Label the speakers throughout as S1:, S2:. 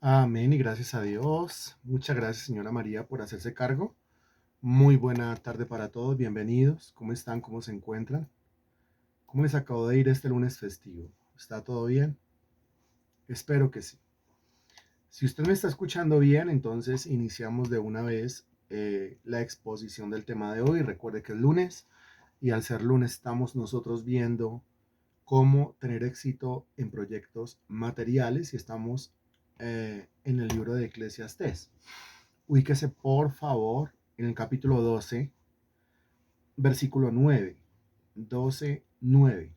S1: Amén y gracias a Dios. Muchas gracias, señora María, por hacerse cargo. Muy buena tarde para todos. Bienvenidos. ¿Cómo están? ¿Cómo se encuentran? ¿Cómo les acabo de ir este lunes festivo? ¿Está todo bien? Espero que sí. Si usted me está escuchando bien, entonces iniciamos de una vez la exposición del tema de hoy. Recuerde que es lunes y al ser lunes estamos nosotros viendo cómo tener éxito en proyectos materiales y estamos en el libro de Eclesiastés. Ubíquese por favor en el capítulo 12, versículo 9. 12, 9.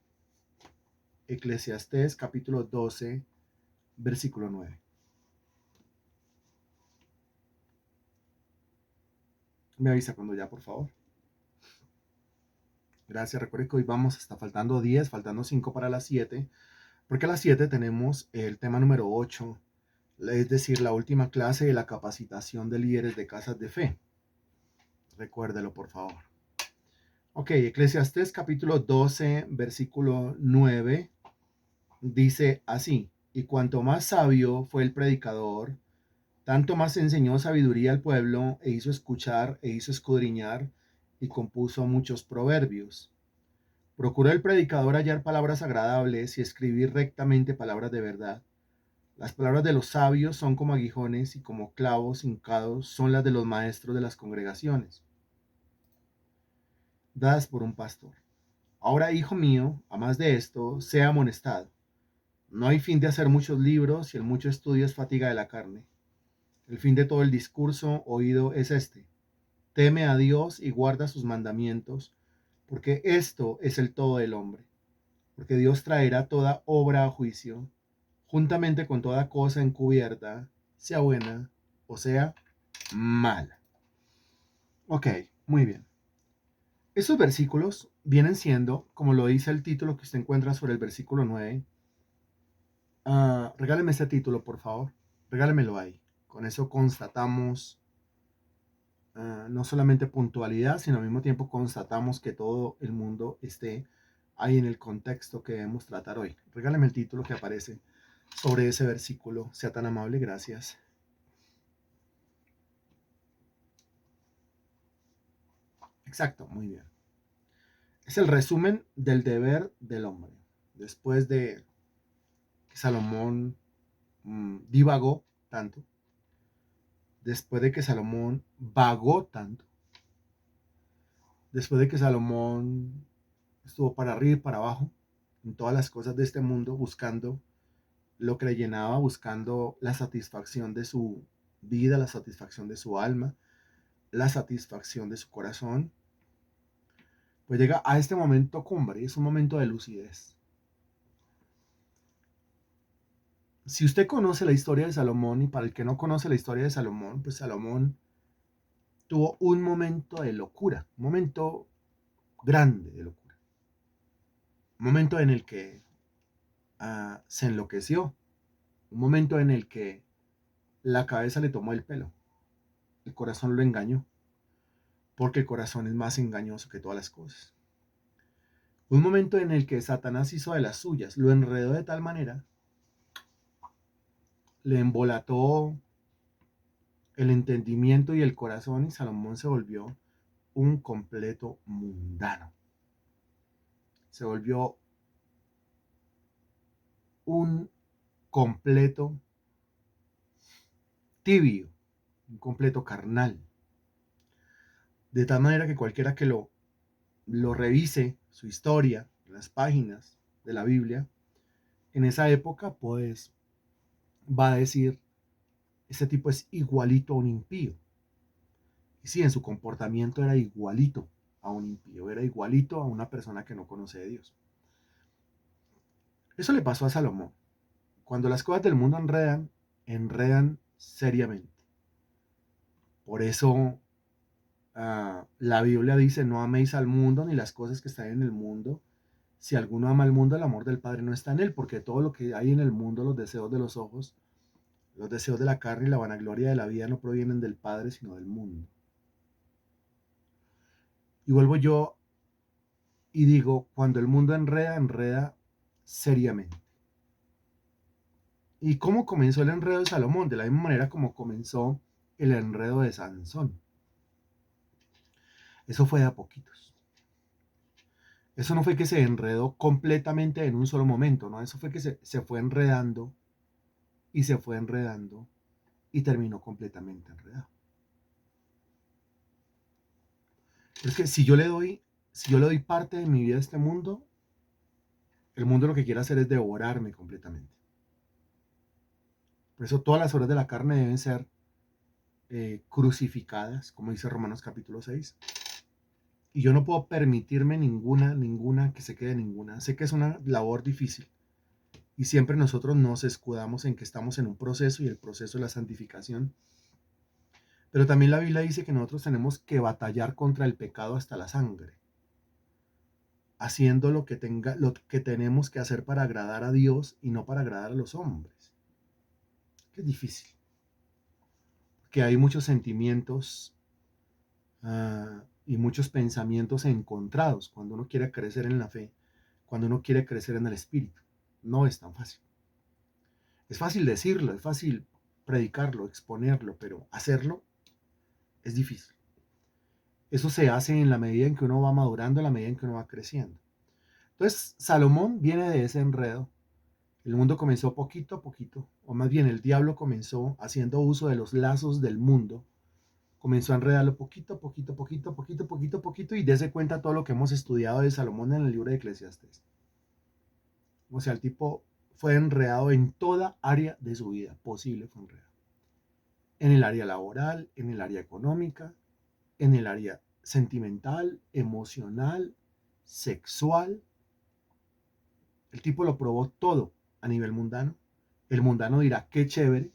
S1: Eclesiastés capítulo 12, versículo 9. Me avisa cuando ya, por favor. Gracias. Recuerde que hoy vamos, está faltando 10, faltando 5 para las 7, porque a las 7 tenemos el tema número 8, es decir, la última clase de la capacitación de líderes de casas de fe. Recuérdelo, por favor. Ok, Eclesiastés capítulo 12, versículo 9, dice así: y cuanto más sabio fue el predicador, tanto más enseñó sabiduría al pueblo, e hizo escuchar, e hizo escudriñar, y compuso muchos proverbios. Procuró el predicador hallar palabras agradables y escribir rectamente palabras de verdad. Las palabras de los sabios son como aguijones, y como clavos hincados son las de los maestros de las congregaciones, dadas por un pastor. Ahora, hijo mío, a más de esto, sea amonestado. No hay fin de hacer muchos libros, y el mucho estudio es fatiga de la carne. El fin de todo el discurso oído es este: teme a Dios y guarda sus mandamientos, porque esto es el todo del hombre. Porque Dios traerá toda obra a juicio, juntamente con toda cosa encubierta, sea buena o sea mala. Ok, muy bien. Estos versículos vienen siendo, como lo dice el título que usted encuentra sobre el versículo 9. Regáleme este título, por favor. Regálemelo ahí. Con eso constatamos no solamente puntualidad, sino al mismo tiempo constatamos que todo el mundo esté ahí en el contexto que debemos tratar hoy. Regáleme el título que aparece sobre ese versículo. Sea tan amable, gracias. Exacto, muy bien. Es el resumen del deber del hombre. Después de que Salomón divagó tanto, después de que Salomón vagó tanto, después de que Salomón estuvo para arriba y para abajo en todas las cosas de este mundo, buscando lo que le llenaba, buscando la satisfacción de su vida, la satisfacción de su alma, la satisfacción de su corazón, pues llega a este momento cumbre, es un momento de lucidez. Si usted conoce la historia de Salomón, y para el que no conoce la historia de Salomón, pues Salomón tuvo un momento de locura, un momento grande de locura, un momento en el que se enloqueció, un momento en el que la cabeza le tomó el pelo, el corazón lo engañó, porque el corazón es más engañoso que todas las cosas. Un momento en el que Satanás hizo de las suyas, lo enredó de tal manera, le embolató el entendimiento y el corazón, y Salomón se volvió un completo mundano. Se volvió un completo tibio, un completo carnal. De tal manera que cualquiera que lo revise, su historia, las páginas de la Biblia, en esa época, pues va a decir, ese tipo es igualito a un impío. Y sí, en su comportamiento era igualito a un impío, era igualito a una persona que no conoce de Dios. Eso le pasó a Salomón. Cuando las cosas del mundo enredan, enredan seriamente. Por eso la Biblia dice: no améis al mundo ni las cosas que están en el mundo. Si alguno ama al mundo, el amor del Padre no está en él, porque todo lo que hay en el mundo, los deseos de los ojos, los deseos de la carne y la vanagloria de la vida, no provienen del Padre, sino del mundo. Y vuelvo yo y digo, cuando el mundo enreda, enreda seriamente. ¿Y cómo comenzó el enredo de Salomón? De la misma manera como comenzó el enredo de Sansón. Eso fue de a poquitos. Eso no fue que se enredó completamente en un solo momento, ¿no? Eso fue que se fue enredando y se fue enredando y terminó completamente enredado. Pero es que si yo le doy parte de mi vida a este mundo, el mundo lo que quiere hacer es devorarme completamente. Por eso todas las obras de la carne deben ser crucificadas, como dice Romanos capítulo 6. Y yo no puedo permitirme ninguna, que se quede ninguna. Sé que es una labor difícil. Y siempre nosotros nos escudamos en que estamos en un proceso y el proceso de la santificación. Pero también la Biblia dice que nosotros tenemos que batallar contra el pecado hasta la sangre, haciendo lo que tenemos que hacer para agradar a Dios y no para agradar a los hombres. Que es difícil, que hay muchos sentimientos y muchos pensamientos encontrados cuando uno quiere crecer en la fe, cuando uno quiere crecer en el espíritu. No es tan fácil. Es fácil decirlo, es fácil predicarlo, exponerlo, pero hacerlo es difícil. Eso se hace en la medida en que uno va madurando, en la medida en que uno va creciendo. Entonces, Salomón viene de ese enredo. El mundo comenzó poquito a poquito, o más bien el diablo comenzó haciendo uso de los lazos del mundo, comenzó a enredarlo poquito, poquito, poquito, poquito, poquito, poquito, y dése cuenta todo lo que hemos estudiado de Salomón en el libro de Eclesiastés. O sea, el tipo fue enredado en toda área de su vida posible, fue enredado. En el área laboral, en el área económica, en el área sentimental, emocional, sexual. El tipo lo probó todo a nivel mundano. El mundano dirá, qué chévere.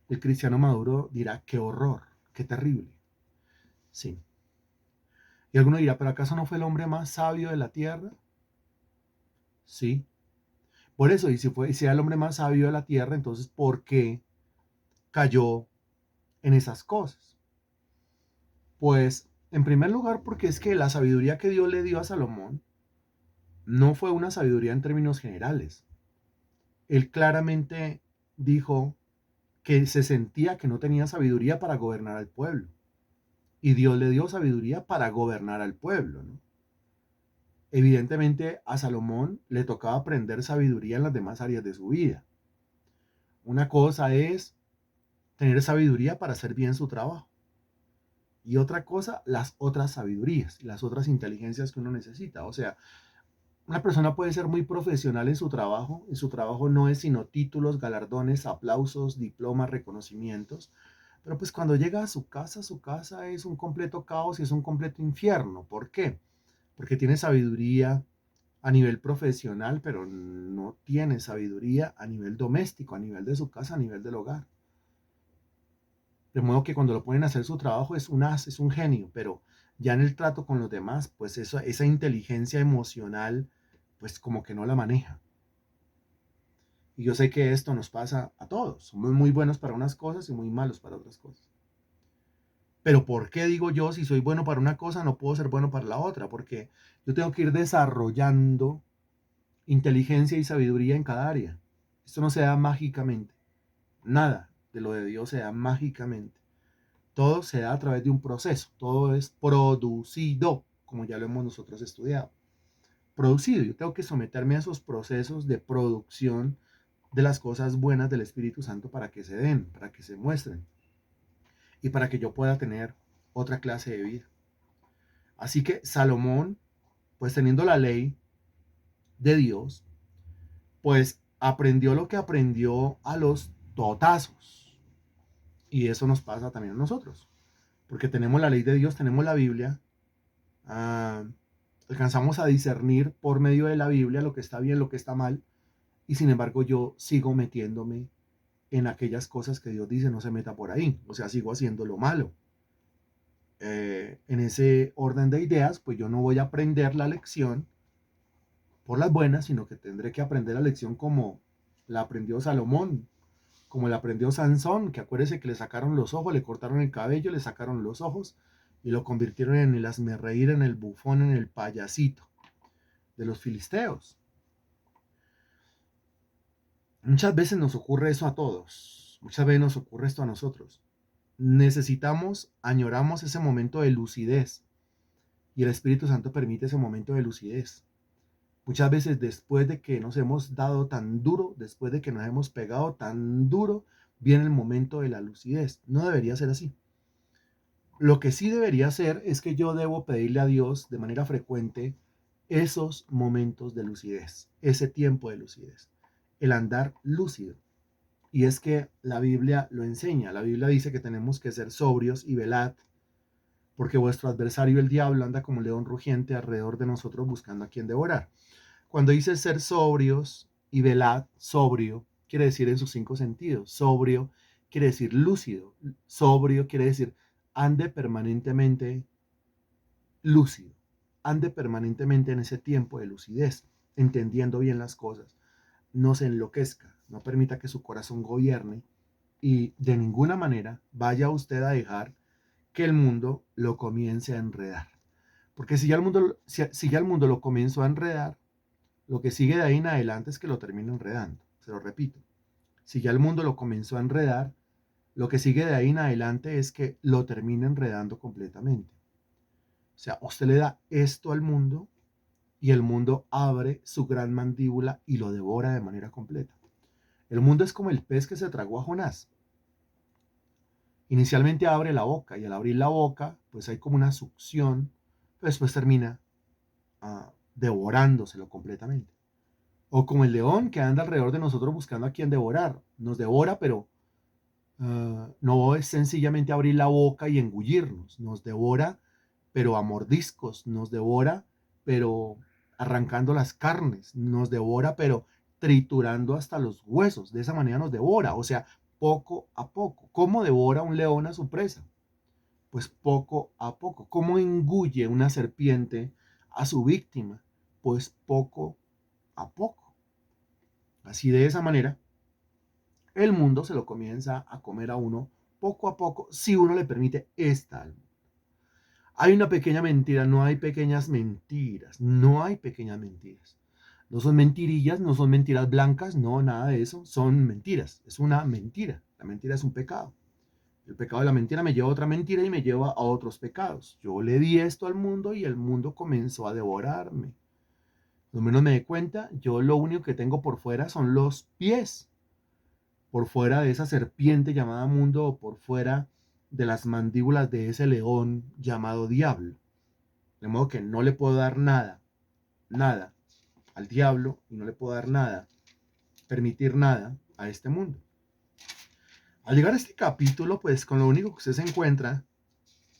S1: El cristiano maduro dirá, qué horror, qué terrible. Sí. Y alguno dirá, ¿pero acaso no fue el hombre más sabio de la tierra? Sí. Por eso, y si era el hombre más sabio de la tierra, entonces, ¿por qué cayó en esas cosas? Pues, en primer lugar, porque es que la sabiduría que Dios le dio a Salomón no fue una sabiduría en términos generales. Él claramente dijo que se sentía que no tenía sabiduría para gobernar al pueblo. Y Dios le dio sabiduría para gobernar al pueblo, ¿no? Evidentemente a Salomón le tocaba aprender sabiduría en las demás áreas de su vida. Una cosa es tener sabiduría para hacer bien su trabajo. Y otra cosa, las otras sabidurías, las otras inteligencias que uno necesita. O sea, una persona puede ser muy profesional en su trabajo. En su trabajo no es sino títulos, galardones, aplausos, diplomas, reconocimientos. Pero pues cuando llega a su casa es un completo caos y es un completo infierno. ¿Por qué? Porque tiene sabiduría a nivel profesional, pero no tiene sabiduría a nivel doméstico, a nivel de su casa, a nivel del hogar. De modo que cuando lo ponen a hacer su trabajo es un as, es un genio, pero ya en el trato con los demás, pues esa inteligencia emocional, pues como que no la maneja. Y yo sé que esto nos pasa a todos. Somos muy buenos para unas cosas y muy malos para otras cosas. Pero ¿por qué digo yo, si soy bueno para una cosa, no puedo ser bueno para la otra? Porque yo tengo que ir desarrollando inteligencia y sabiduría en cada área. Esto no se da mágicamente. Nada de lo de Dios se da mágicamente. Todo se da a través de un proceso. Todo es producido, como ya lo hemos nosotros estudiado. Producido. Yo tengo que someterme a esos procesos de producción de las cosas buenas del Espíritu Santo para que se den, para que se muestren y para que yo pueda tener otra clase de vida. Así que Salomón, pues teniendo la ley de Dios, pues aprendió lo que aprendió a los totazos. Y eso nos pasa también a nosotros, porque tenemos la ley de Dios, tenemos la Biblia, ah, alcanzamos a discernir por medio de la Biblia lo que está bien, lo que está mal, y sin embargo yo sigo metiéndome en aquellas cosas que Dios dice no se meta por ahí, o sea, sigo haciendo lo malo. En ese orden de ideas, pues yo no voy a aprender la lección por las buenas, sino que tendré que aprender la lección como la aprendió Salomón, como la aprendió Sansón, que acuérdese que le sacaron los ojos, le cortaron el cabello, le sacaron los ojos y lo convirtieron en el hazmerreír, en el bufón, en el payasito de los filisteos. Muchas veces nos ocurre eso a todos, muchas veces nos ocurre esto a nosotros. Necesitamos, añoramos ese momento de lucidez y el Espíritu Santo permite ese momento de lucidez. Muchas veces después de que nos hemos dado tan duro, después de que nos hemos pegado tan duro, viene el momento de la lucidez. No debería ser así. Lo que sí debería ser es que yo debo pedirle a Dios de manera frecuente esos momentos de lucidez, ese tiempo de lucidez, el andar lúcido. Y es que la Biblia lo enseña. La Biblia dice que tenemos que ser sobrios y velad, porque vuestro adversario el diablo anda como león rugiente alrededor de nosotros buscando a quien devorar. Cuando dice ser sobrios y velad, sobrio, quiere decir en sus cinco sentidos. Sobrio quiere decir lúcido. Sobrio quiere decir ande permanentemente lúcido. Ande permanentemente en ese tiempo de lucidez, entendiendo bien las cosas. No se enloquezca, no permita que su corazón gobierne y de ninguna manera vaya usted a dejar que el mundo lo comience a enredar. Porque si ya el mundo lo comenzó a enredar, lo que sigue de ahí en adelante es que lo termine enredando. Se lo repito. Si ya el mundo lo comenzó a enredar, lo que sigue de ahí en adelante es que lo termine enredando completamente. O sea, usted le da esto al mundo y el mundo abre su gran mandíbula y lo devora de manera completa. El mundo es como el pez que se tragó a Jonás. Inicialmente abre la boca y al abrir la boca, pues hay como una succión, pero después termina devorándoselo completamente. O como el león que anda alrededor de nosotros buscando a quien devorar. Nos devora, pero no es sencillamente abrir la boca y engullirnos. Nos devora, pero a mordiscos. Nos devora, pero arrancando las carnes. Nos devora, pero triturando hasta los huesos. De esa manera nos devora. O sea, poco a poco. ¿Cómo devora un león a su presa? Pues poco a poco. ¿Cómo engulle una serpiente a su víctima? Pues poco a poco. Así de esa manera, el mundo se lo comienza a comer a uno poco a poco si uno le permite esta alma. Hay una pequeña mentira, no hay pequeñas mentiras, no hay pequeñas mentiras. No son mentirillas, no son mentiras blancas, no, nada de eso, son mentiras. Es una mentira. La mentira es un pecado. El pecado de la mentira me lleva a otra mentira y me lleva a otros pecados. Yo le di esto al mundo y el mundo comenzó a devorarme. Lo menos me dé cuenta, yo lo único que tengo por fuera son los pies. Por fuera de esa serpiente llamada mundo o por fuera de las mandíbulas de ese león llamado diablo. De modo que no le puedo dar nada, nada al diablo y no le puedo dar nada, permitir nada a este mundo. Al llegar a este capítulo, pues con lo único que usted se encuentra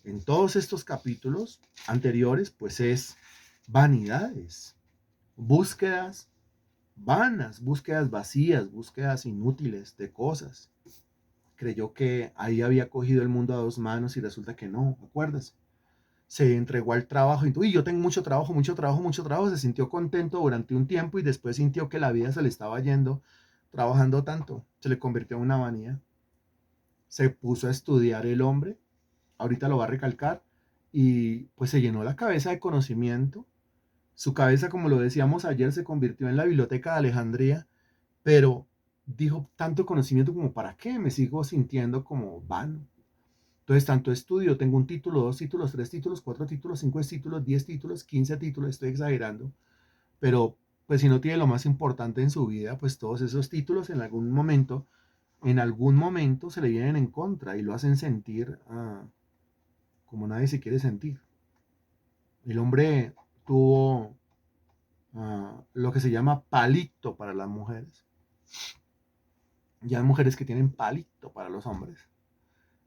S1: en todos estos capítulos anteriores, pues es vanidades, búsquedas vanas, búsquedas vacías, búsquedas inútiles de cosas. Creyó que ahí había cogido el mundo a dos manos y resulta que no, acuérdese. Se entregó al trabajo y uy, yo tengo mucho trabajo, mucho trabajo, mucho trabajo. Se sintió contento durante un tiempo y después sintió que la vida se le estaba yendo trabajando tanto. Se le convirtió en una vanidad. Se puso a estudiar el hombre, ahorita lo va a recalcar, y pues se llenó la cabeza de conocimiento. Su cabeza, como lo decíamos ayer, se convirtió en la biblioteca de Alejandría, pero dijo tanto conocimiento como para qué, me sigo sintiendo como vano. Entonces, tanto estudio, tengo un título, dos títulos, tres títulos, cuatro títulos, cinco títulos, 10 títulos, 15 títulos, estoy exagerando, pero pues si no tiene lo más importante en su vida, pues todos esos títulos en algún momento se le vienen en contra y lo hacen sentir como nadie se quiere sentir. El hombre tuvo lo que se llama palito para las mujeres. Ya hay mujeres que tienen palito para los hombres.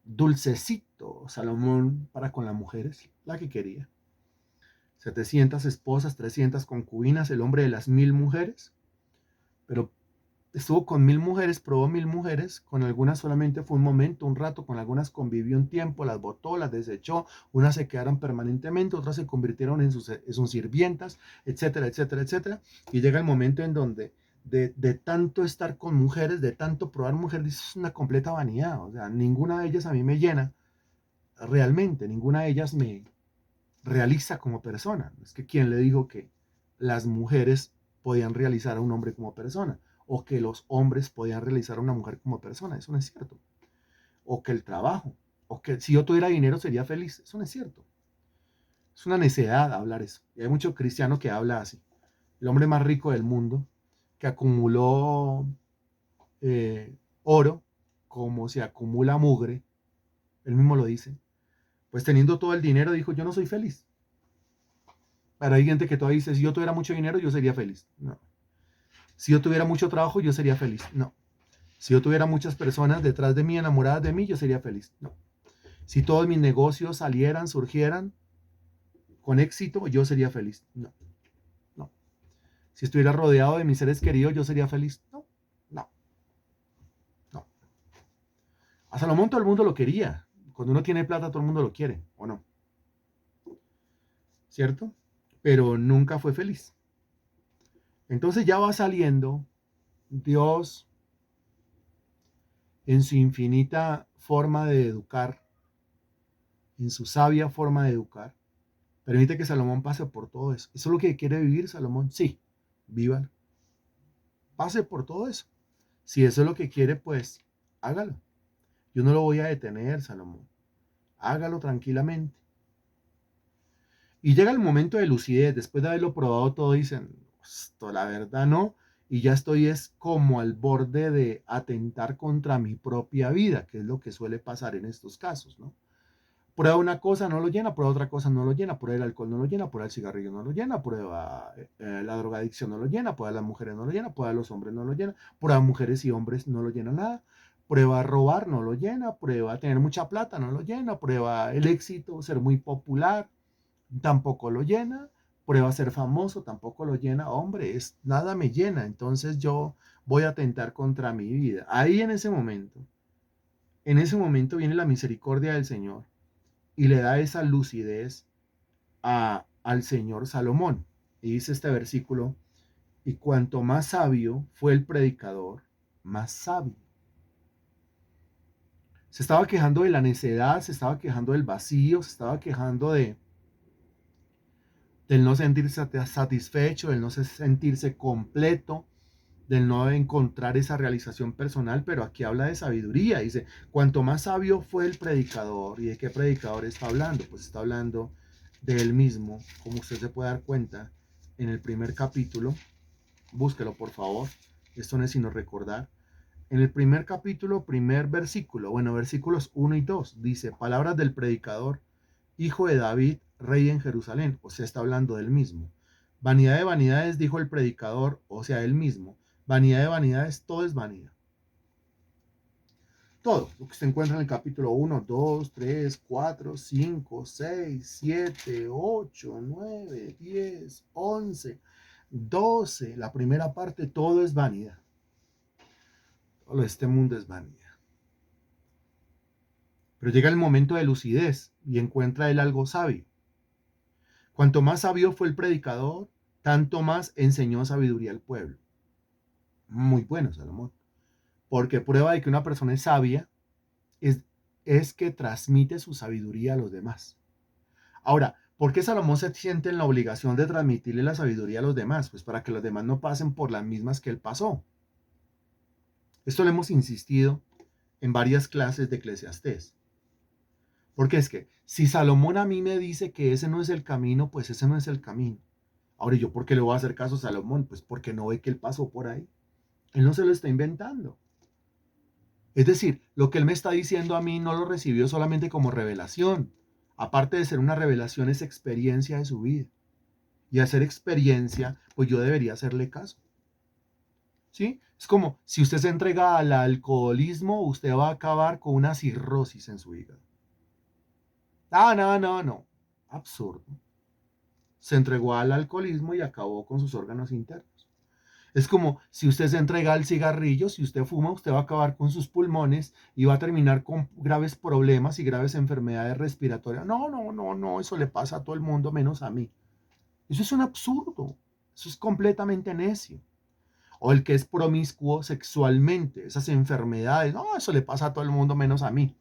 S1: Dulcecito Salomón para con las mujeres, la que quería. 700 esposas, 300 concubinas, el hombre de las 1000 mujeres. Pero estuvo con 1000 mujeres, probó 1000 mujeres, con algunas solamente fue un momento, un rato, con algunas convivió un tiempo, las botó, las desechó, unas se quedaron permanentemente, otras se convirtieron en sus sirvientas, etcétera, etcétera, etcétera. Y llega el momento en donde de tanto estar con mujeres, de tanto probar mujeres, es una completa vanidad. O sea, ninguna de ellas a mí me llena realmente, ninguna de ellas me realiza como persona. Es que quién le dijo que las mujeres podían realizar a un hombre como persona. o que los hombres podían realizar a una mujer como persona. Eso no es cierto. O que el trabajo, o que si yo tuviera dinero sería feliz. Eso no es cierto. Es una necedad hablar eso. Y hay mucho cristiano que habla así. El hombre más rico del mundo, que acumuló oro, como se acumula mugre, él mismo lo dice, pues teniendo todo el dinero dijo, yo no soy feliz. Pero hay gente que todavía dice, si yo tuviera mucho dinero, yo sería feliz. No. Si yo tuviera mucho trabajo, yo sería feliz. No. Si yo tuviera muchas personas detrás de mí, enamoradas de mí, yo sería feliz. No. Si todos mis negocios salieran, surgieran con éxito, yo sería feliz. No. No. Si estuviera rodeado de mis seres queridos, yo sería feliz. No. No. No. A Salomón todo el mundo lo quería. Cuando uno tiene plata, todo el mundo lo quiere, ¿o no? ¿Cierto? Pero nunca fue feliz. Entonces ya va saliendo Dios en su infinita forma de educar, en su sabia forma de educar. Permite que Salomón pase por todo eso. ¿Eso es lo que quiere vivir Salomón? Sí, vívala. Pase por todo eso. Si eso es lo que quiere, pues hágalo. Yo no lo voy a detener, Salomón. Hágalo tranquilamente. Y llega el momento de lucidez, después de haberlo probado todo, dicen, esto la verdad no, y ya estoy es como al borde de atentar contra mi propia vida, que es lo que suele pasar en estos casos, ¿no? Prueba una cosa, no lo llena, prueba otra cosa, no lo llena, prueba el alcohol, no lo llena, prueba el cigarrillo, no lo llena, prueba la drogadicción, no lo llena, prueba las mujeres, no lo llena, prueba los hombres, no lo llena, prueba mujeres y hombres, no lo llena nada, prueba robar, no lo llena, prueba tener mucha plata, no lo llena, prueba el éxito, ser muy popular, tampoco lo llena, prueba ser famoso, tampoco lo llena, hombre, nada me llena, entonces yo voy a atentar contra mi vida. Ahí en ese momento viene la misericordia del Señor y le da esa lucidez al señor Salomón. Y dice este versículo, y cuanto más sabio fue el predicador, más sabio. Se estaba quejando de la necedad, se estaba quejando del vacío, se estaba quejando del no sentirse satisfecho, del no sentirse completo, del no encontrar esa realización personal, pero aquí habla de sabiduría. Dice, cuanto más sabio fue el predicador, ¿y de qué predicador está hablando? Pues está hablando de él mismo, como usted se puede dar cuenta en el primer capítulo. Búsquelo, por favor. Esto no es sino recordar. En el primer capítulo, primer versículo, bueno, versículos 1 y 2, dice, palabras del predicador, hijo de David, rey en Jerusalén, o sea, está hablando del mismo. Vanidad de vanidades, dijo el predicador, o sea, él mismo. Vanidad de vanidades, todo es vanidad. Todo lo que se encuentra en el capítulo 1, 2, 3, 4, 5, 6, 7, 8, 9, 10, 11, 12, la primera parte, todo es vanidad. Todo este mundo es vanidad. Pero llega el momento de lucidez y encuentra él algo sabio. Cuanto más sabio fue el predicador, tanto más enseñó sabiduría al pueblo. Muy bueno, Salomón. Porque prueba de que una persona es sabia es, es que transmite su sabiduría a los demás. Ahora, ¿por qué Salomón se siente en la obligación de transmitirle la sabiduría a los demás? Pues para que los demás no pasen por las mismas que él pasó. Esto lo hemos insistido en varias clases de Eclesiastés. Porque es que si Salomón a mí me dice que ese no es el camino, pues ese no es el camino. Ahora, ¿yo por qué le voy a hacer caso a Salomón? Pues porque no ve que él pasó por ahí. Él no se lo está inventando. Es decir, lo que él me está diciendo a mí no lo recibió solamente como revelación. Aparte de ser una revelación, es experiencia de su vida. Y hacer experiencia, pues yo debería hacerle caso. ¿Sí? Es como si usted se entrega al alcoholismo, usted va a acabar con una cirrosis en su hígado. Ah, no, no, no. Absurdo. Se entregó al alcoholismo y acabó con sus órganos internos. Es como si usted se entrega al cigarrillo, si usted fuma, usted va a acabar con sus pulmones y va a terminar con graves problemas y graves enfermedades respiratorias. No, no, no, no, eso le pasa a todo el mundo menos a mí. Eso es un absurdo, eso es completamente necio. O el que es promiscuo sexualmente, esas enfermedades, no, eso le pasa a todo el mundo menos a mí.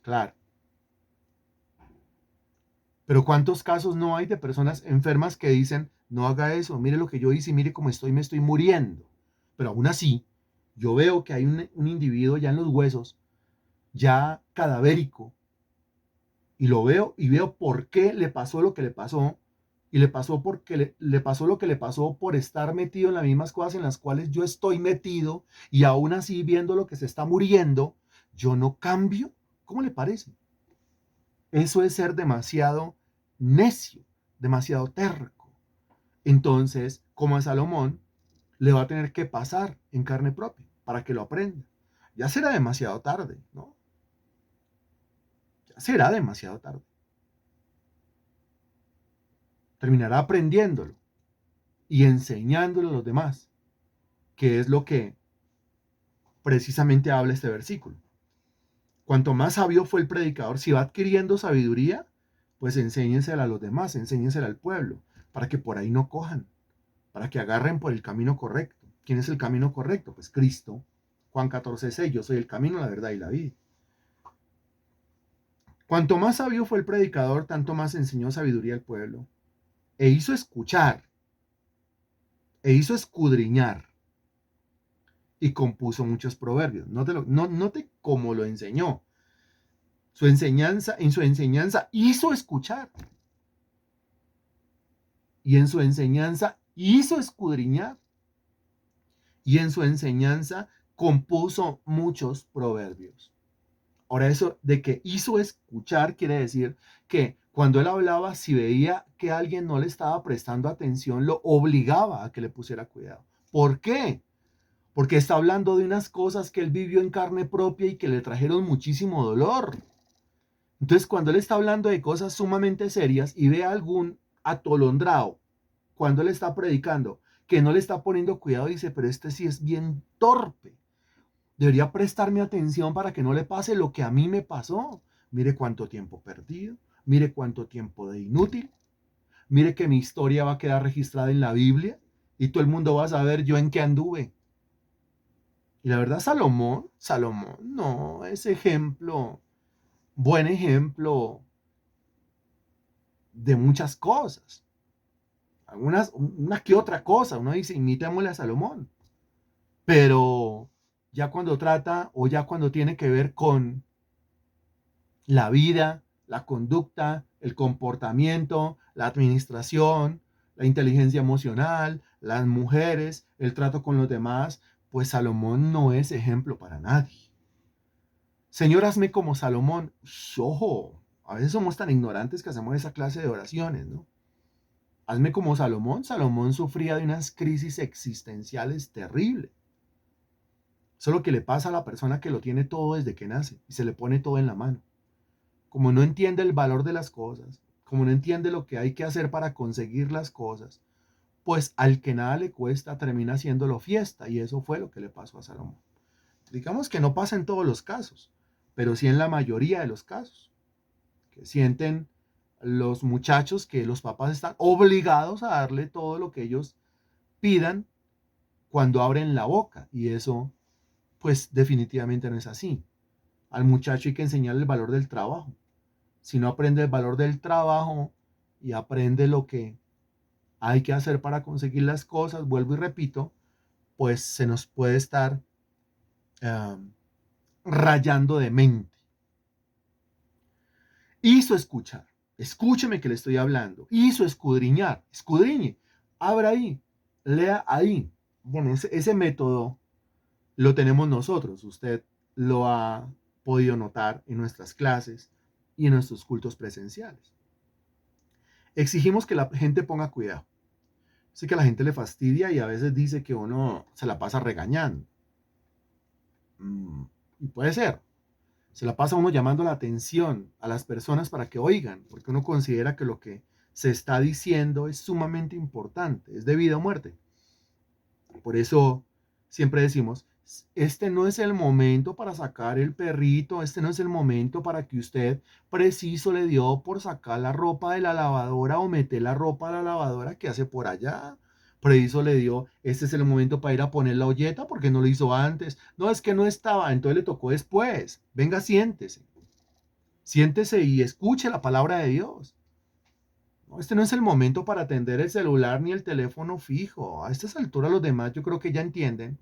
S1: Claro. Pero ¿cuántos casos no hay de personas enfermas que dicen, no haga eso, mire lo que yo hice y mire cómo estoy, me estoy muriendo? pero aún así, yo veo que hay un individuo ya en los huesos, ya cadavérico, y veo por qué le pasó lo que le pasó, y le pasó porque le pasó lo que le pasó por estar metido en las mismas cosas en las cuales yo estoy metido, y aún así viendo lo que se está muriendo, yo no cambio. ¿Cómo le parece? Eso es ser demasiado necio, demasiado terco. Entonces, como a Salomón, le va a tener que pasar en carne propia para que lo aprenda. Ya será demasiado tarde, ¿no? Ya será demasiado tarde. Terminará aprendiéndolo y enseñándolo a los demás, que es lo que precisamente habla este versículo. Cuanto más sabio fue el predicador, si va adquiriendo sabiduría, pues enséñensela a los demás, enséñensela al pueblo, para que por ahí no cojan, para que agarren por el camino correcto. ¿Quién es el camino correcto? Pues Cristo. Juan 14:6, yo soy el camino, la verdad y la vida. Cuanto más sabio fue el predicador, tanto más enseñó sabiduría al pueblo, e hizo escuchar, e hizo escudriñar, y compuso muchos proverbios. Note cómo lo enseñó. En su enseñanza hizo escuchar, y en su enseñanza hizo escudriñar, y en su enseñanza compuso muchos proverbios. Ahora, eso de que hizo escuchar quiere decir que cuando él hablaba, si veía que alguien no le estaba prestando atención, lo obligaba a que le pusiera cuidado. ¿Por qué? Porque está hablando de unas cosas que él vivió en carne propia y que le trajeron muchísimo dolor. Entonces, cuando él está hablando de cosas sumamente serias y ve a algún atolondrado, cuando él está predicando, que no le está poniendo cuidado, dice, pero este sí es bien torpe. Debería prestarme atención para que no le pase lo que a mí me pasó. Mire cuánto tiempo perdido, mire cuánto tiempo de inútil, mire que mi historia va a quedar registrada en la Biblia y todo el mundo va a saber yo en qué anduve. Y la verdad, Salomón no es ejemplo, buen ejemplo de muchas cosas. Una que otra cosa, uno dice, imitémosle a Salomón. Pero ya cuando trata o ya cuando tiene que ver con la vida, la conducta, el comportamiento, la administración, la inteligencia emocional, las mujeres, el trato con los demás, pues Salomón no es ejemplo para nadie. Señor, hazme como Salomón. Ojo, a veces somos tan ignorantes que hacemos esa clase de oraciones, ¿no? Hazme como Salomón. Salomón sufría de unas crisis existenciales terribles. Eso es lo que le pasa a la persona que lo tiene todo desde que nace y se le pone todo en la mano. Como no entiende el valor de las cosas, como no entiende lo que hay que hacer para conseguir las cosas, pues al que nada le cuesta termina haciéndolo fiesta, y eso fue lo que le pasó a Salomón. Digamos que no pasa en todos los casos, pero sí en la mayoría de los casos, que sienten los muchachos que los papás están obligados a darle todo lo que ellos pidan cuando abren la boca, y eso pues definitivamente no es así. Al muchacho hay que enseñarle el valor del trabajo. Si no aprende el valor del trabajo y aprende lo que hay que hacer para conseguir las cosas, vuelvo y repito, pues se nos puede estar um, rayando de mente. Hizo escuchar, escúcheme que le estoy hablando. Hizo escudriñar, escudriñe, abra ahí, lea ahí. Bueno, ese método lo tenemos nosotros. Usted lo ha podido notar en nuestras clases y en nuestros cultos presenciales. Exigimos que la gente ponga cuidado. Sé que a la gente le fastidia y a veces dice que uno se la pasa regañando. Y puede ser. Se la pasa uno llamando la atención a las personas para que oigan, porque uno considera que lo que se está diciendo es sumamente importante, es de vida o muerte. Por eso siempre decimos, este no es el momento para sacar el perrito, este no es el momento para que usted preciso le dio por sacar la ropa de la lavadora o meter la ropa a la lavadora que hace por allá. Preciso le dio, este es el momento para ir a poner la olleta porque no lo hizo antes. No, es que no estaba, entonces le tocó después. Venga, siéntese. Siéntese y escuche la palabra de Dios. No, este no es el momento para atender el celular ni el teléfono fijo. A estas alturas los demás yo creo que ya entienden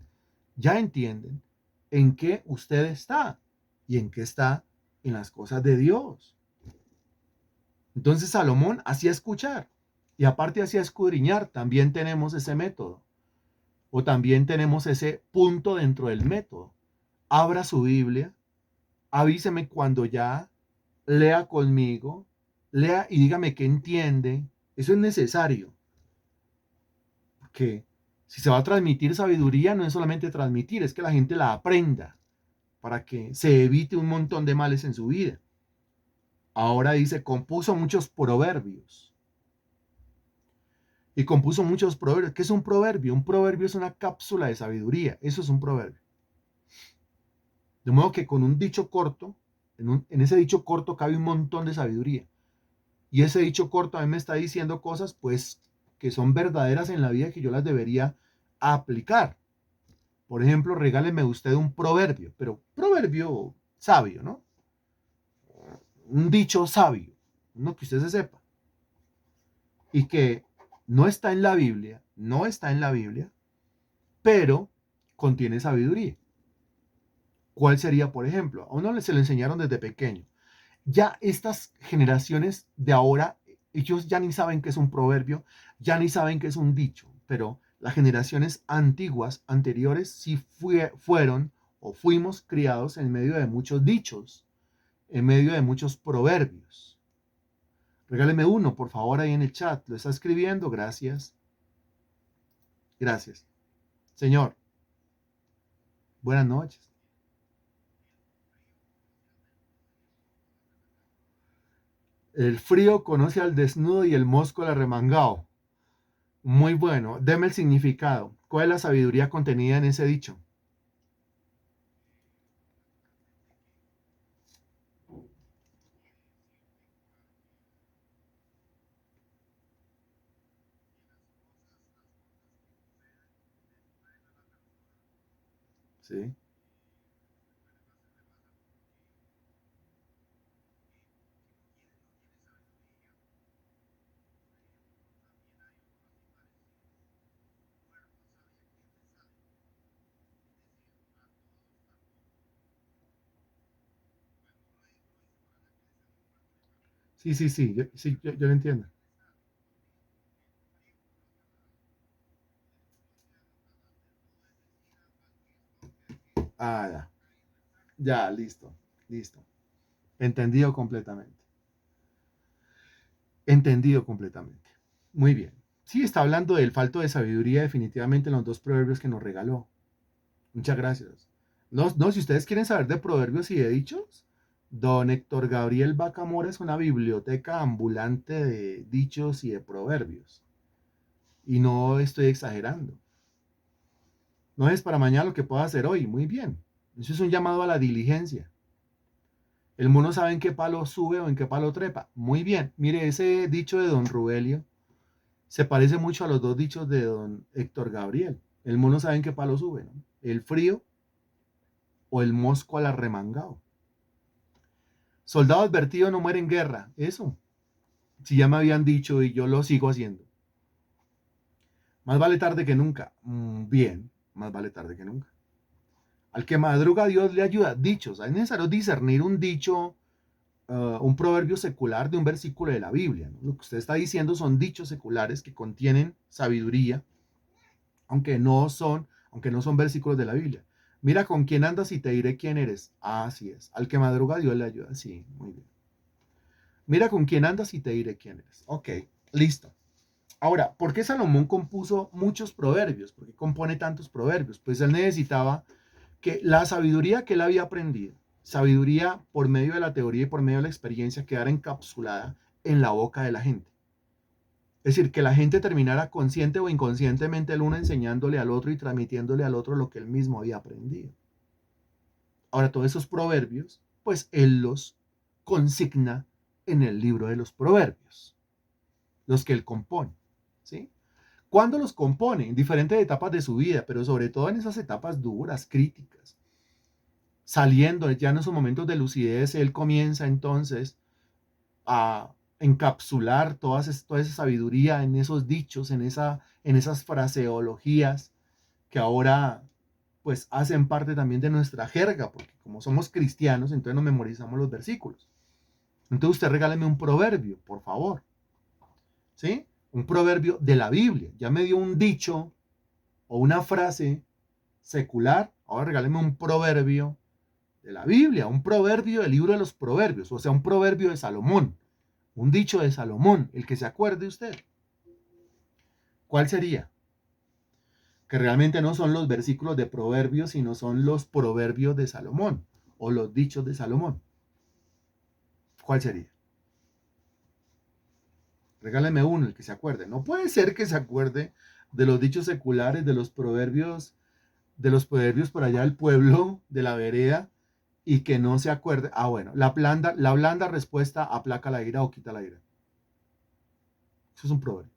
S1: en qué usted está y en qué está en las cosas de Dios. Entonces Salomón hacía escuchar y aparte hacía escudriñar. También tenemos ese método o también tenemos ese punto dentro del método. Abra su Biblia, avíseme cuando ya lea conmigo, lea y dígame qué entiende. Eso es necesario. Porque si se va a transmitir sabiduría, no es solamente transmitir, es que la gente la aprenda para que se evite un montón de males en su vida. Ahora dice, compuso muchos proverbios. Y compuso muchos proverbios. ¿Qué es un proverbio? Un proverbio es una cápsula de sabiduría. Eso es un proverbio. De modo que con un dicho corto, en ese dicho corto cabe un montón de sabiduría. Y ese dicho corto a mí me está diciendo cosas, pues, que son verdaderas en la vida que yo las debería aplicar. Por ejemplo, regáleme usted un proverbio, pero proverbio sabio, ¿no? Un dicho sabio, uno que usted se sepa. Y que no está en la Biblia, no está en la Biblia, pero contiene sabiduría. ¿Cuál sería, por ejemplo? A uno se le enseñaron desde pequeño. Ya estas generaciones de ahora, ellos ya ni saben qué es un proverbio, ya ni saben qué es un dicho, pero las generaciones antiguas, anteriores, sí fueron o fuimos criados en medio de muchos dichos, en medio de muchos proverbios. Regáleme uno, por favor, ahí en el chat. Lo está escribiendo, gracias. Gracias. Señor, buenas noches. El frío conoce al desnudo y el mosco al arremangado. Muy bueno. Deme el significado. ¿Cuál es la sabiduría contenida en ese dicho? Sí, sí, yo lo entiendo. Ah, ya, ya, listo, listo. Entendido completamente. Entendido completamente. Muy bien. Sí, está hablando del falto de sabiduría definitivamente en los dos proverbios que nos regaló. Muchas gracias. No, no, si ustedes quieren saber de proverbios y de dichos, don Héctor Gabriel Bacamora es una biblioteca ambulante de dichos y de proverbios. Y no estoy exagerando. No es para mañana lo que pueda hacer hoy. Muy bien. Eso es un llamado a la diligencia. El mono sabe en qué palo sube o en qué palo trepa. Muy bien. Mire, ese dicho de don Rubelio se parece mucho a los dos dichos de don Héctor Gabriel. El mono sabe en qué palo sube, ¿no? El frío o el mosco al arremangado. Soldado advertido no muere en guerra. Eso. Si ya me habían dicho y yo lo sigo haciendo. Más vale tarde que nunca. Bien, más vale tarde que nunca. Al que madruga Dios le ayuda. Dichos. Es necesario discernir un dicho, un proverbio secular de un versículo de la Biblia, ¿no? Lo que usted está diciendo son dichos seculares que contienen sabiduría, aunque no son versículos de la Biblia. Mira con quién andas y te diré quién eres. Ah, así es. Al que madruga Dios le ayuda. Sí, muy bien. Mira con quién andas y te diré quién eres. Ok, listo. Ahora, ¿por qué Salomón compuso muchos proverbios? ¿Por qué compone tantos proverbios? Pues él necesitaba que la sabiduría que él había aprendido, sabiduría por medio de la teoría y por medio de la experiencia, quedara encapsulada en la boca de la gente. Es decir, que la gente terminara consciente o inconscientemente el uno enseñándole al otro y transmitiéndole al otro lo que él mismo había aprendido. Ahora, todos esos proverbios, pues él los consigna en el libro de los proverbios, los que él compone, ¿sí? ¿Cuándo los compone? En diferentes etapas de su vida, pero sobre todo en esas etapas duras, críticas. Saliendo ya en esos momentos de lucidez, él comienza entonces a encapsular toda esa sabiduría en esos dichos, en esas fraseologías que ahora pues hacen parte también de nuestra jerga, porque como somos cristianos, entonces nos memorizamos los versículos. Entonces usted regáleme un proverbio, por favor, ¿sí? Un proverbio de la Biblia. Ya me dio un dicho o una frase secular, ahora regáleme un proverbio de la Biblia, un proverbio del libro de los proverbios, o sea, un proverbio de Salomón, un dicho de Salomón, el que se acuerde usted. ¿Cuál sería? Que realmente no son los versículos de proverbios, sino son los proverbios de Salomón o los dichos de Salomón. ¿Cuál sería? Regáleme uno, el que se acuerde. No puede ser que se acuerde de los dichos seculares, de los proverbios por allá del pueblo, de la vereda, y que no se acuerde. Ah, bueno, la blanda respuesta aplaca la ira o quita la ira. Eso es un proverbio.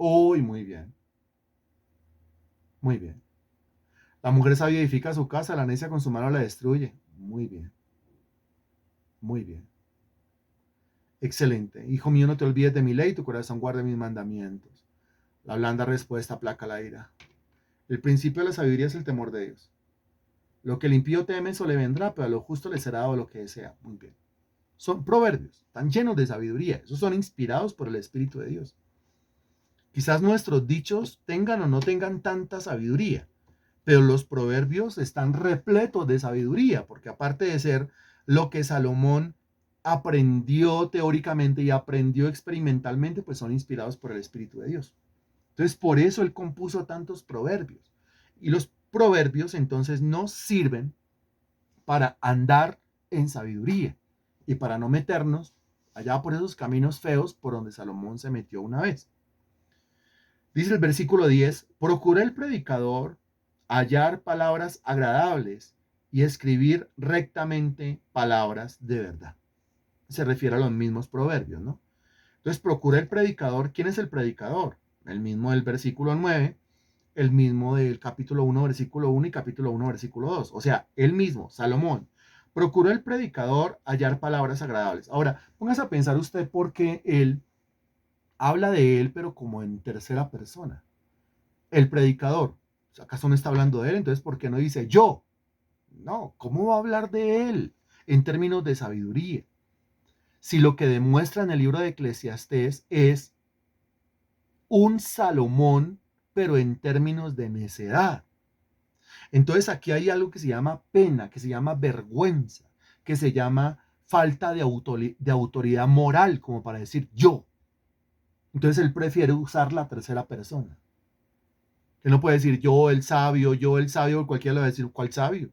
S1: Uy, muy bien, muy bien. La mujer sabia edifica su casa, la necia con su mano la destruye. Muy bien, muy bien. Excelente. Hijo mío, no te olvides de mi ley, tu corazón guarde mis mandamientos. La blanda respuesta aplaca la ira. El principio de la sabiduría es el temor de Dios. Lo que el impío teme, eso le vendrá, pero a lo justo le será dado lo que desea. Muy bien. Son proverbios, están llenos de sabiduría. Esos son inspirados por el Espíritu de Dios. Quizás nuestros dichos tengan o no tengan tanta sabiduría, pero los proverbios están repletos de sabiduría, porque aparte de ser lo que Salomón aprendió teóricamente y aprendió experimentalmente, pues son inspirados por el Espíritu de Dios. Entonces, por eso él compuso tantos proverbios. Y los proverbios entonces nos sirven para andar en sabiduría y para no meternos allá por esos caminos feos por donde Salomón se metió una vez. Dice el versículo 10, procura el predicador hallar palabras agradables y escribir rectamente palabras de verdad. Se refiere a los mismos proverbios, ¿no? Entonces, procura el predicador. ¿Quién es el predicador? El mismo del versículo 9, el mismo del capítulo 1, versículo 1 y capítulo 1, versículo 2. O sea, el mismo, Salomón. Procuró el predicador hallar palabras agradables. Ahora, póngase a pensar usted por qué él habla de él, pero como en tercera persona. El predicador. ¿Acaso no está hablando de él? Entonces, ¿por qué no dice yo? No, ¿cómo va a hablar de él en términos de sabiduría? Si lo que demuestra en el libro de Eclesiastés es un Salomón, pero en términos de necedad. Entonces aquí hay algo que se llama pena, que se llama vergüenza, que se llama falta de autoridad moral, como para decir yo. Entonces él prefiere usar la tercera persona. Él no puede decir yo el sabio, cualquiera le va a decir, ¿cuál sabio?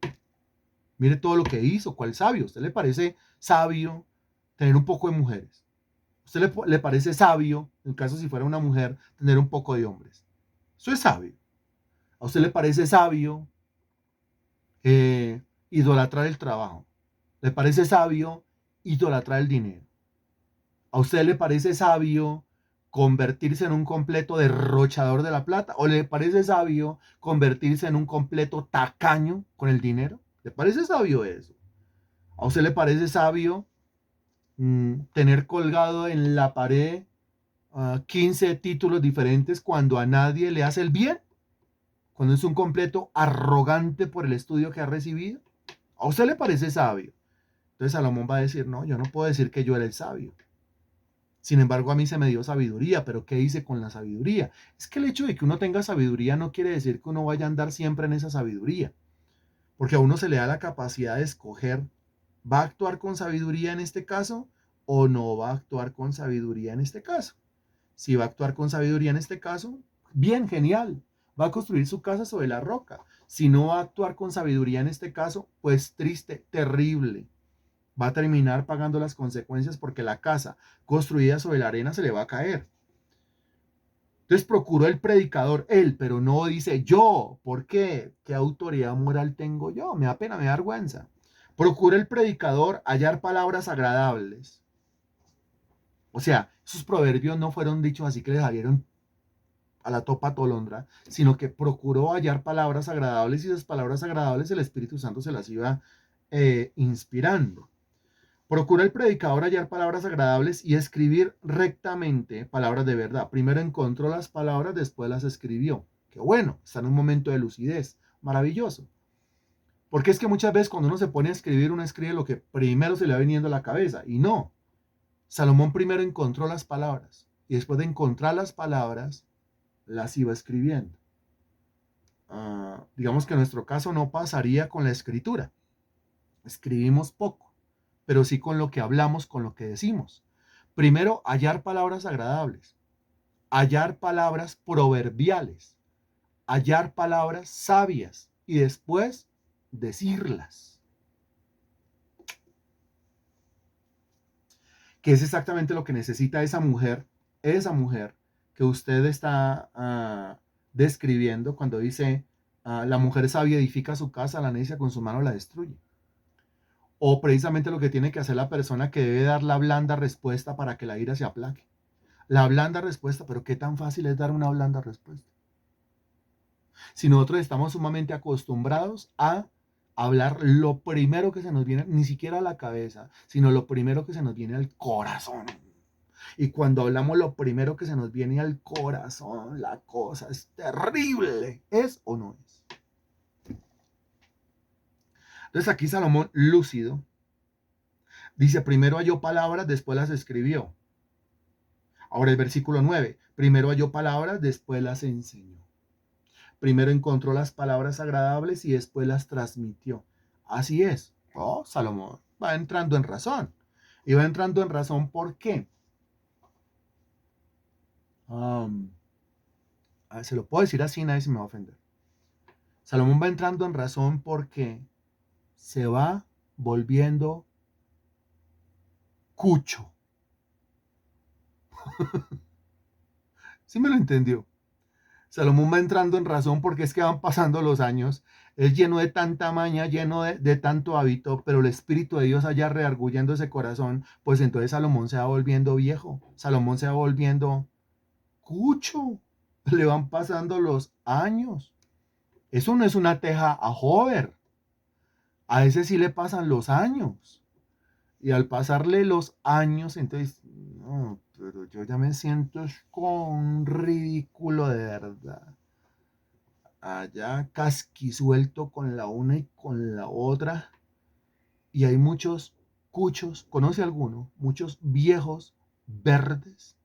S1: Mire todo lo que hizo, ¿cuál sabio? ¿A usted le parece sabio tener un poco de mujeres? ¿A usted le parece sabio, en caso si fuera una mujer, tener un poco de hombres? Eso es sabio. ¿A usted le parece sabio idolatrar el trabajo? ¿Le parece sabio idolatrar el dinero? ¿A usted le parece sabio convertirse en un completo derrochador de la plata? ¿O le parece sabio convertirse en un completo tacaño con el dinero? ¿Le parece sabio eso? ¿A usted le parece sabio tener colgado en la pared 15 títulos diferentes cuando a nadie le hace el bien? Cuando es un completo arrogante por el estudio que ha recibido. ¿A usted le parece sabio? Entonces Salomón va a decir, no, yo no puedo decir que yo era el sabio. Sin embargo, a mí se me dio sabiduría, pero ¿qué hice con la sabiduría? Es que el hecho de que uno tenga sabiduría no quiere decir que uno vaya a andar siempre en esa sabiduría, porque a uno se le da la capacidad de escoger, ¿va a actuar con sabiduría en este caso o no va a actuar con sabiduría en este caso? Si va a actuar con sabiduría en este caso, bien, genial, va a construir su casa sobre la roca. Si no va a actuar con sabiduría en este caso, pues triste, terrible, va a terminar pagando las consecuencias porque la casa construida sobre la arena se le va a caer. Entonces procuró el predicador él, pero no dice yo. ¿Por qué? ¿Qué autoridad moral tengo yo? Me da pena, me da vergüenza. Procura el predicador hallar palabras agradables. O sea, esos proverbios no fueron dichos así que le salieron a la topa tolondra, sino que procuró hallar palabras agradables y esas palabras agradables el Espíritu Santo se las iba inspirando. Procura el predicador hallar palabras agradables y escribir rectamente palabras de verdad. Primero encontró las palabras, después las escribió. Qué bueno, está en un momento de lucidez. Maravilloso. Porque es que muchas veces cuando uno se pone a escribir, uno escribe lo que primero se le va viniendo a la cabeza. Y no. Salomón primero encontró las palabras. Y después de encontrar las palabras, las iba escribiendo. Digamos que en nuestro caso no pasaría con la escritura. Escribimos poco, pero sí con lo que hablamos, con lo que decimos. Primero, hallar palabras agradables, hallar palabras proverbiales, hallar palabras sabias y después decirlas. Que es exactamente lo que necesita esa mujer que usted está describiendo cuando dice, la mujer sabia edifica su casa, la necia con su mano la destruye. O precisamente lo que tiene que hacer la persona que debe dar la blanda respuesta para que la ira se aplaque. La blanda respuesta, pero qué tan fácil es dar una blanda respuesta. Si nosotros estamos sumamente acostumbrados a hablar lo primero que se nos viene, ni siquiera a la cabeza, sino lo primero que se nos viene al corazón. Y cuando hablamos lo primero que se nos viene al corazón, la cosa es terrible. ¿Es o no es? Entonces aquí Salomón, lúcido, dice, primero halló palabras, después las escribió. Ahora el versículo 9, primero halló palabras, después las enseñó. Primero encontró las palabras agradables y después las transmitió. Así es. Oh, Salomón va entrando en razón. Y va entrando en razón, ¿por qué? Se lo puedo decir así, nadie se me va a ofender. Salomón va entrando en razón porque se va volviendo cucho. ¿Sí me lo entendió? Salomón va entrando en razón porque es que van pasando los años, es lleno de tanta maña, lleno de tanto hábito, pero el Espíritu de Dios allá reargullendo ese corazón, pues entonces Salomón se va volviendo viejo, Salomón se va volviendo cucho, le van pasando los años. Eso no es una teja a Hover, a ese sí le pasan los años. Y al pasarle los años, entonces, no, pero yo ya me siento con ridículo de verdad. Allá casquisuelto con la una y con la otra. Y hay muchos cuchos, ¿conoce alguno? Muchos viejos verdes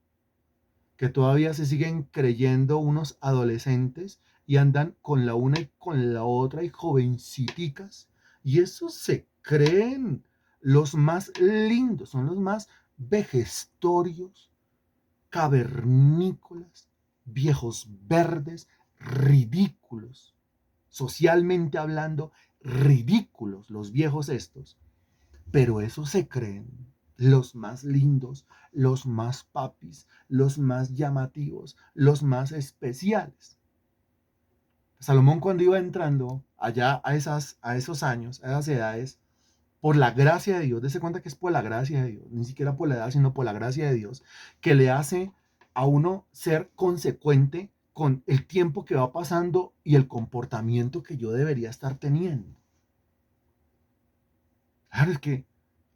S1: que todavía se siguen creyendo unos adolescentes y andan con la una y con la otra y jovenciticas. Y esos se creen los más lindos, son los más vejestorios, cavernícolas, viejos verdes, ridículos, socialmente hablando, ridículos los viejos estos, pero esos se creen los más lindos, los más papis, los más llamativos, los más especiales. Salomón cuando iba entrando allá a esos años, a esas edades, por la gracia de Dios, dése cuenta que es por la gracia de Dios, ni siquiera por la edad, sino por la gracia de Dios, que le hace a uno ser consecuente con el tiempo que va pasando y el comportamiento que yo debería estar teniendo. Claro, es que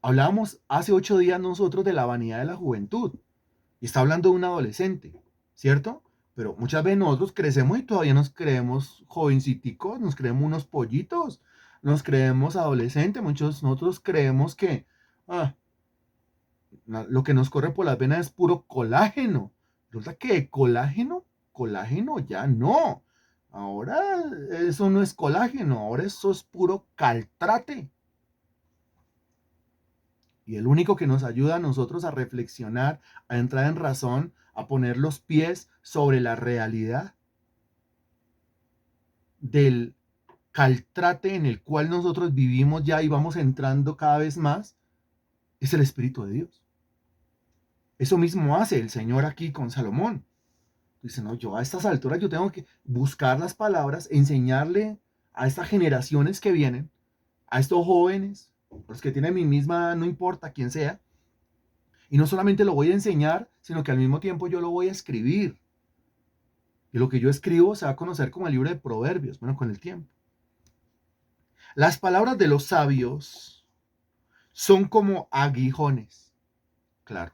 S1: hablábamos hace 8 días nosotros de la vanidad de la juventud, y está hablando de un adolescente, ¿cierto? Pero muchas veces nosotros crecemos y todavía nos creemos jovenciticos, nos creemos unos pollitos, nos creemos adolescentes, muchos nosotros creemos que ah, lo que nos corre por las venas es puro colágeno. Resulta que colágeno ya no. Ahora eso no es colágeno, ahora eso es puro caltrate. Y el único que nos ayuda a nosotros a reflexionar, a entrar en razón, a poner los pies sobre la realidad del caltrate en el cual nosotros vivimos ya y vamos entrando cada vez más, es el Espíritu de Dios. Eso mismo hace el Señor aquí con Salomón. Dice, no, yo a estas alturas yo tengo que buscar las palabras, enseñarle a estas generaciones que vienen, a estos jóvenes, los que tienen mi misma, no importa quién sea, y no solamente lo voy a enseñar, sino que al mismo tiempo yo lo voy a escribir. Y lo que yo escribo se va a conocer como el libro de Proverbios, bueno, con el tiempo. Las palabras de los sabios son como aguijones, claro,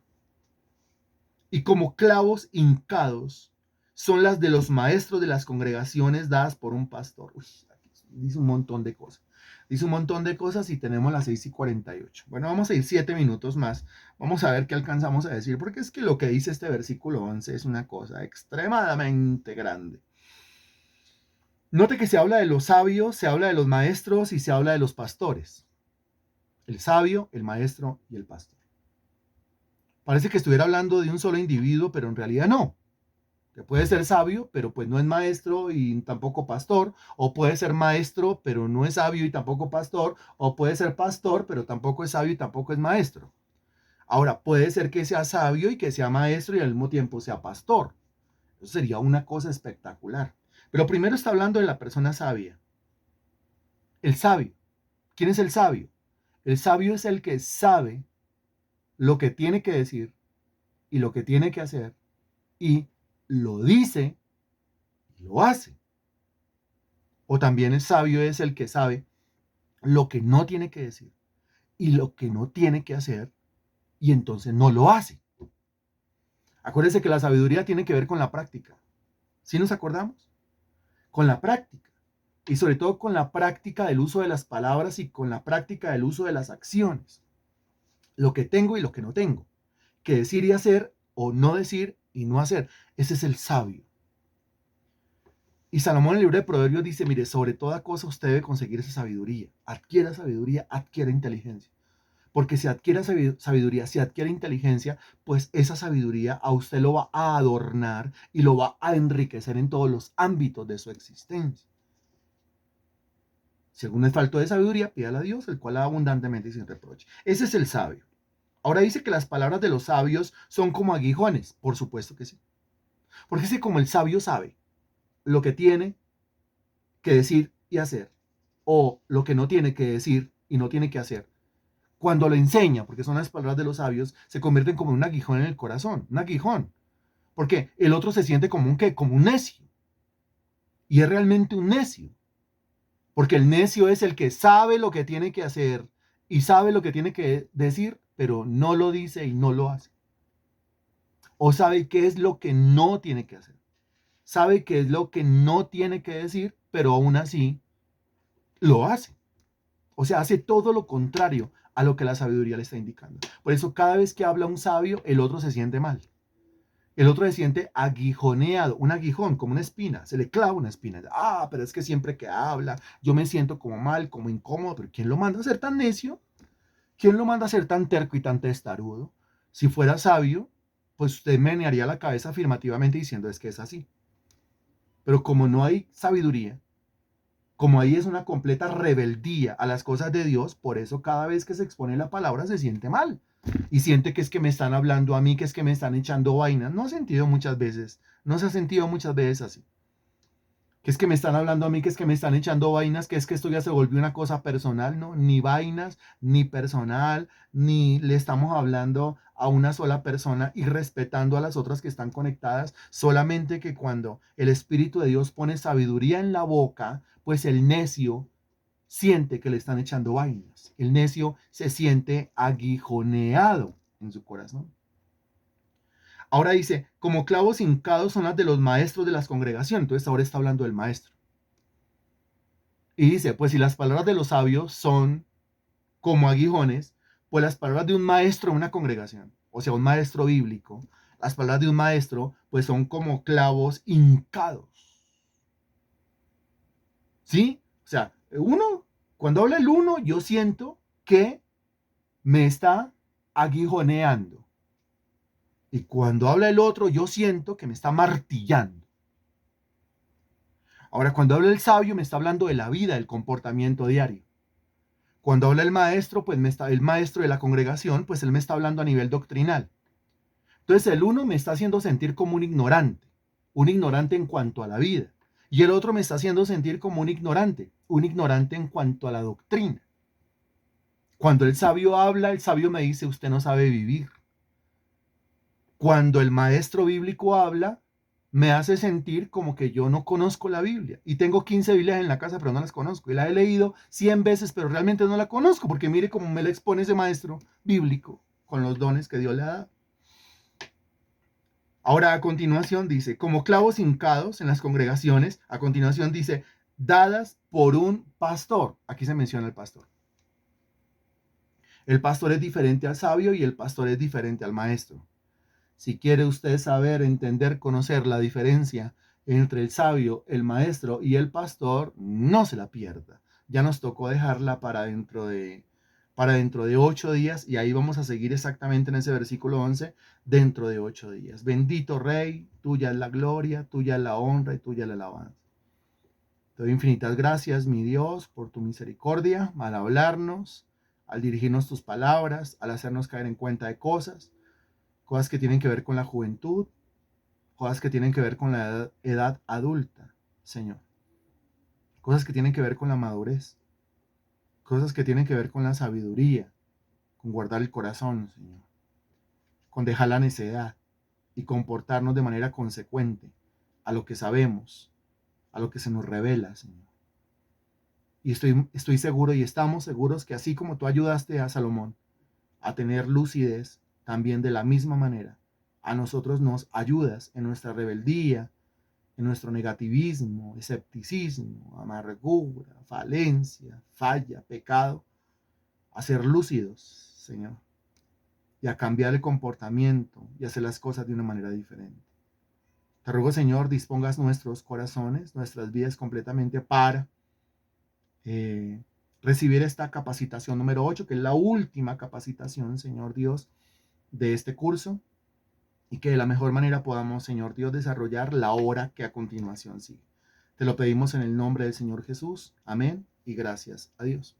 S1: y como clavos hincados son las de los maestros de las congregaciones dadas por un pastor. Uy, aquí dice un montón de cosas. Dice un montón de cosas y tenemos las 6:48. Bueno, vamos a ir 7 minutos más. Vamos a ver qué alcanzamos a decir, porque es que lo que dice este versículo 11 es una cosa extremadamente grande. Note que se habla de los sabios, se habla de los maestros y se habla de los pastores. El sabio, el maestro y el pastor. Parece que estuviera hablando de un solo individuo, pero en realidad no. Que puede ser sabio, pero pues no es maestro y tampoco pastor, o puede ser maestro, pero no es sabio y tampoco pastor, o puede ser pastor, pero tampoco es sabio y tampoco es maestro. Ahora, puede ser que sea sabio y que sea maestro y al mismo tiempo sea pastor. Eso sería una cosa espectacular. Pero primero está hablando de la persona sabia. El sabio. ¿Quién es el sabio? El sabio es el que sabe lo que tiene que decir y lo que tiene que hacer y lo dice y lo hace. O también el sabio es el que sabe lo que no tiene que decir y lo que no tiene que hacer y entonces no lo hace. Acuérdense que la sabiduría tiene que ver con la práctica. ¿Sí nos acordamos? Con la práctica. Y sobre todo con la práctica del uso de las palabras y con la práctica del uso de las acciones. Lo que tengo y lo que no tengo. Que decir y hacer o no decir y no hacer. Ese es el sabio. Y Salomón en el libro de Proverbios dice, mire, sobre toda cosa usted debe conseguir esa sabiduría, adquiera inteligencia. Porque si adquiere sabiduría, si adquiere inteligencia, pues esa sabiduría a usted lo va a adornar y lo va a enriquecer en todos los ámbitos de su existencia. Si alguno es falto de sabiduría, pídala a Dios, el cual da abundantemente y sin reproche. Ese es el sabio. Ahora dice que las palabras de los sabios son como aguijones. Por supuesto que sí. Porque dice como el sabio sabe lo que tiene que decir y hacer, o lo que no tiene que decir y no tiene que hacer. Cuando lo enseña, porque son las palabras de los sabios, se convierten como un aguijón en el corazón, un aguijón. Porque el otro se siente como un qué, como un necio. Y es realmente un necio. Porque el necio es el que sabe lo que tiene que hacer y sabe lo que tiene que decir, pero no lo dice y no lo hace. O sabe qué es lo que no tiene que hacer. Sabe qué es lo que no tiene que decir, pero aún así lo hace. O sea, hace todo lo contrario a lo que la sabiduría le está indicando. Por eso cada vez que habla un sabio, el otro se siente mal. El otro se siente aguijoneado, un aguijón, como una espina, se le clava una espina. Ah, pero es que siempre que habla, yo me siento como mal, como incómodo, pero ¿quién lo manda a ser tan necio? ¿Quién lo manda a ser tan terco y tan testarudo? Si fuera sabio, pues usted menearía la cabeza afirmativamente diciendo es que es así. Pero como no hay sabiduría, como ahí es una completa rebeldía a las cosas de Dios, por eso cada vez que se expone la palabra se siente mal. Y siente que es que me están hablando a mí, que es que me están echando vainas. No ha sentido muchas veces, no se ha sentido muchas veces así. Que es que me están hablando a mí, que es que me están echando vainas, que es que esto ya se volvió una cosa personal, ¿no? Ni vainas, ni personal, ni le estamos hablando a una sola persona y respetando a las otras que están conectadas, solamente que cuando el Espíritu de Dios pone sabiduría en la boca, pues el necio siente que le están echando vainas. El necio se siente aguijoneado en su corazón. Ahora dice, como clavos hincados son las de los maestros de las congregaciones. Entonces ahora está hablando del maestro. Y dice, pues si las palabras de los sabios son como aguijones, pues las palabras de un maestro en una congregación, o sea, un maestro bíblico, las palabras de un maestro, pues son como clavos hincados. ¿Sí? O sea, cuando habla el uno, yo siento que me está aguijoneando. Y cuando habla el otro, yo siento que me está martillando. Ahora, cuando habla el sabio, me está hablando de la vida, del comportamiento diario. Cuando habla el maestro, pues el maestro de la congregación, pues él me está hablando a nivel doctrinal. Entonces, el uno me está haciendo sentir como un ignorante en cuanto a la vida. Y el otro me está haciendo sentir como un ignorante en cuanto a la doctrina. Cuando el sabio habla, el sabio me dice, usted no sabe vivir. Cuando el maestro bíblico habla, me hace sentir como que yo no conozco la Biblia. Y tengo 15 Biblias en la casa, pero no las conozco. Y la he leído 100 veces, pero realmente no la conozco, porque mire cómo me la expone ese maestro bíblico con los dones que Dios le ha dado. Ahora a continuación dice, como clavos hincados en las congregaciones, a continuación dice, dadas por un pastor. Aquí se menciona el pastor. El pastor es diferente al sabio y el pastor es diferente al maestro. Si quiere usted saber, entender, conocer la diferencia entre el sabio, el maestro y el pastor, no se la pierda. Ya nos tocó dejarla para dentro de 8 días y ahí vamos a seguir exactamente en ese versículo 11, dentro de 8 días. Bendito Rey, tuya es la gloria, tuya es la honra y tuya es la alabanza. Te doy infinitas gracias, mi Dios, por tu misericordia, al hablarnos, al dirigirnos tus palabras, al hacernos caer en cuenta de cosas que tienen que ver con la juventud, cosas que tienen que ver con la edad adulta, Señor. Cosas que tienen que ver con la madurez, cosas que tienen que ver con la sabiduría, con guardar el corazón, Señor, con dejar la necedad y comportarnos de manera consecuente a lo que sabemos, a lo que se nos revela, Señor. Y estoy seguro y estamos seguros que así como tú ayudaste a Salomón a tener lucidez, también de la misma manera, a nosotros nos ayudas en nuestra rebeldía, en nuestro negativismo, escepticismo, amargura, falencia, falla, pecado, a ser lúcidos, Señor, y a cambiar el comportamiento y hacer las cosas de una manera diferente. Te ruego, Señor, dispongas nuestros corazones, nuestras vidas completamente para eh, recibir esta capacitación número 8, que es la última capacitación, Señor Dios, de este curso, y que de la mejor manera podamos, Señor Dios, desarrollar la hora que a continuación sigue. Te lo pedimos en el nombre del Señor Jesús. Amén y gracias a Dios.